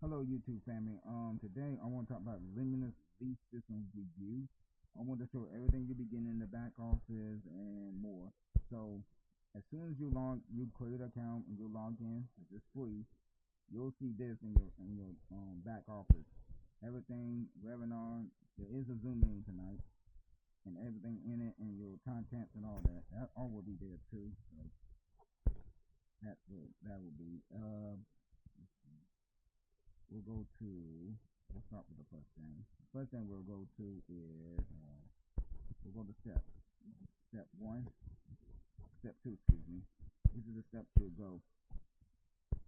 Hello, YouTube family. Today I want to talk about Limitless lease systems review. I want to show everything you begin in the back office and more. So, as soon as you create an account and you log in, which is free, you'll see this in your back office. Everything webinar. There is a Zoom meeting tonight, and everything in it, and your contents and all that. That all will be there too. So that will be. We'll go to, let's start with the first thing. The first thing we'll go to is, we'll go to step 1, step 2, excuse me. This is the steps we'll go.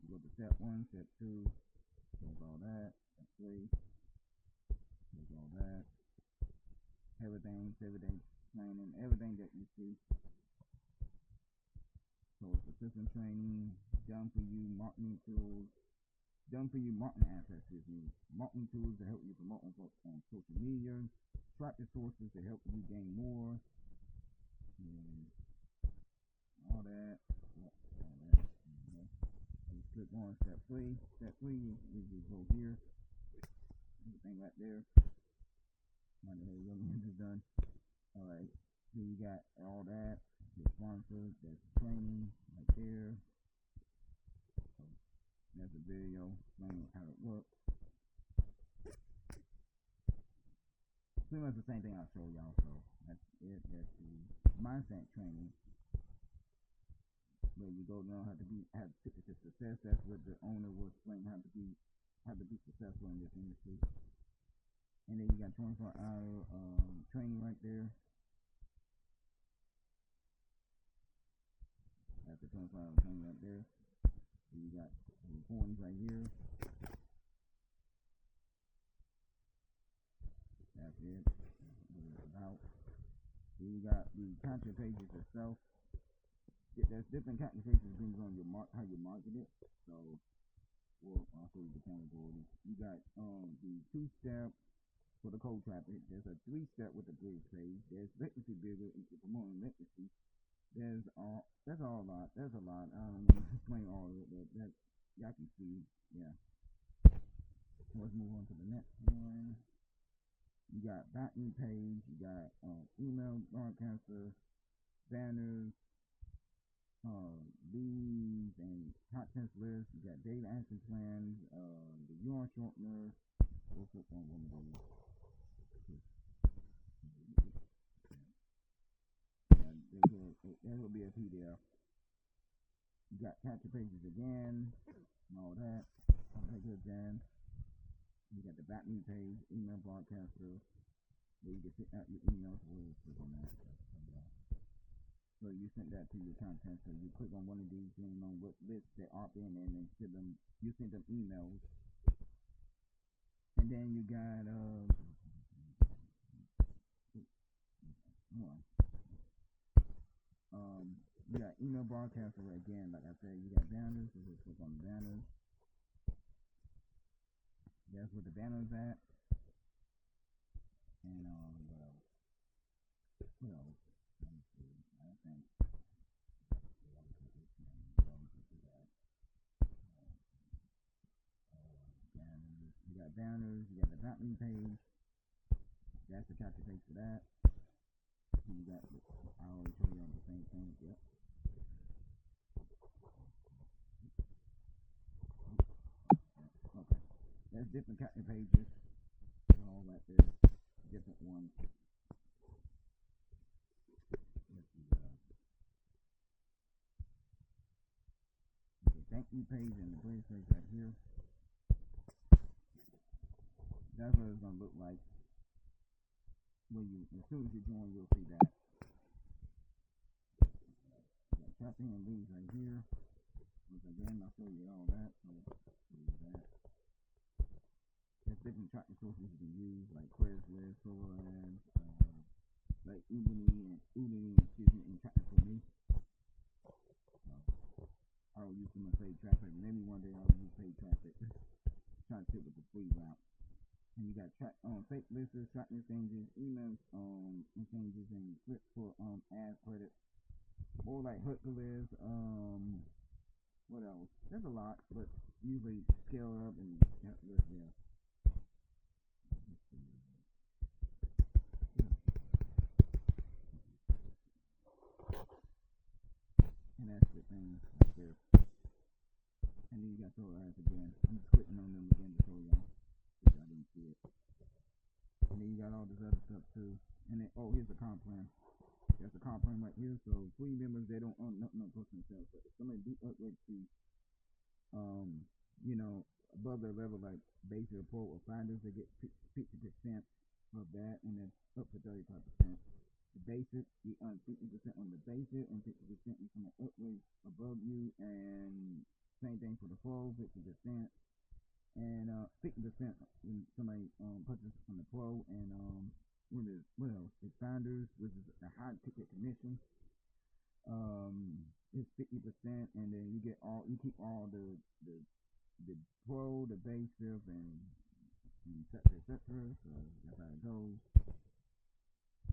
You go to step 1, step 2, close all that, step 3, close all that, everything training, everything that you see. So it's assistant training, done for you, marketing tools, done for you marketing assets, marketing tools to help you promote on social media, traffic sources to help you gain more, and all that. Just click on step 3. Step 3, you go here, everything right there. This is done. All right, so you got all that. Your sponsors, that's training right there. That's a video explaining how it works. Pretty much the same thing I'll show y'all. So that's it. That's the mindset training. Where you go learn how to ticket to success. That's what the owner will explain how to be successful in this industry. And then you got 24-hour training right there. That's the 24-hour training right there. So you got recordings right here. That's it. About. So you got the content pages itself. There's different content pages depending on how you market it. So I'll show you the categories. You got the 2-step for the cold traffic. There's a 3-step with the bridge page. There's vacancy builder if you're promoting vacancy. There's a lot. I don't want to explain all of it, but that y'all can see. Yeah. Let's move on to the next one. You got backlink page. You got email broadcaster, banners, leads and content lists. You got data action plans, the URL shortener. We'll click on one of those. There will be a PDF. You got capture pages again, and all that. Again. You got the backlink page, email broadcaster, where you can send out your emails. We'll click on that. So you send that to your content. So you click on one of these, depending on what list they opt in, and then you send them emails. And then you got you got email broadcaster again. Like I said, you got banners. So just click on the banners. That's where the banners at. And what else? Let me see. I think. You got banners. You got the backlink page. That's the capture page for that. You got. I always show you on the same thing. Yep. Okay. There's different capture pages. All right there. Different ones. The thank you page and the bridge page right here. That's what it's gonna look like. As soon as you join, you'll see that. Traffic and leads right here. Once again, I'll show you all that. So show you that. There's different traffic sources you can use, like Craigslist, Solarland, like Udemy, and traffic for me. I don't use them as paid traffic. Maybe one day I'll use paid traffic. Try to stick with the free route. And you got fake listers, tracking exchanges, email exchanges, and scripts for ad credit. More like Hercules. What else? That's a lot, but usually scale it up and yeah. And that's the thing right there. And then you got total ads again. I'm just clicking on them again to show y'all if y'all didn't see it. And then you got all this other stuff too. And then here's the comp plan. There's a comp plan right here. So free members, they don't own nothing on personal sales. But if somebody do upgrade to above their level like basic or pro or finders, they get 50% of that, and then up to 35%. The basic, you earn 50% on the basic, and 50% is going to upgrade above you, and same thing for the pro, 50%, and 50% when somebody purchases from the pro, and what else? The founders, which is a high ticket commission, is 50%, and then you keep all the pro, the basic, and et cetera. So that's how it goes.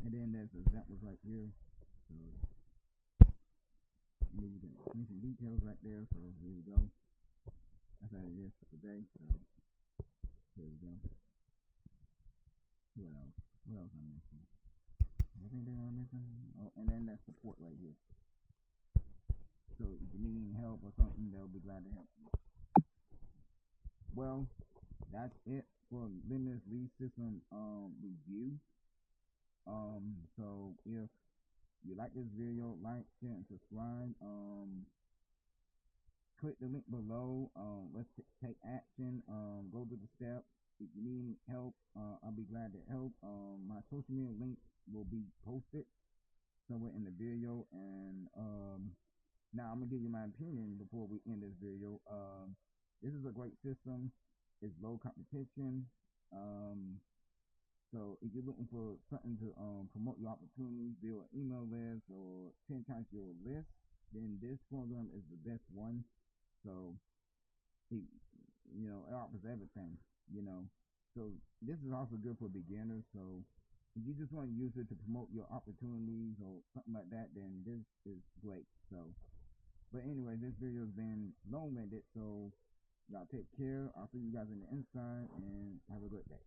And then there's examples right here. So and then you can mention details right there. So here we go. That's how it is for today. So here we go. What else? What else I'm missing? Anything I'm missing? Oh, and then that's support right here. So if you need any help or something, they'll be glad to help you. Well, that's it for Limitless lead system review. So if you like this video, like, share, and subscribe. Click the link below. Let's take action. Go to the steps. If you need help, I'll be glad to help. My social media links will be posted somewhere in the video. And now I'm gonna give you my opinion before we end this video. This is a great system. It's low competition. So if you're looking for something to promote your opportunities, build an email list, or 10 times your list, then this program is the best one. So it offers everything. So this is also good for beginners. So if you just want to use it to promote your opportunities or something like that, then this is great. So, but anyway, this video has been long-winded. So y'all take care. I'll see you guys in the inside, and have a good day.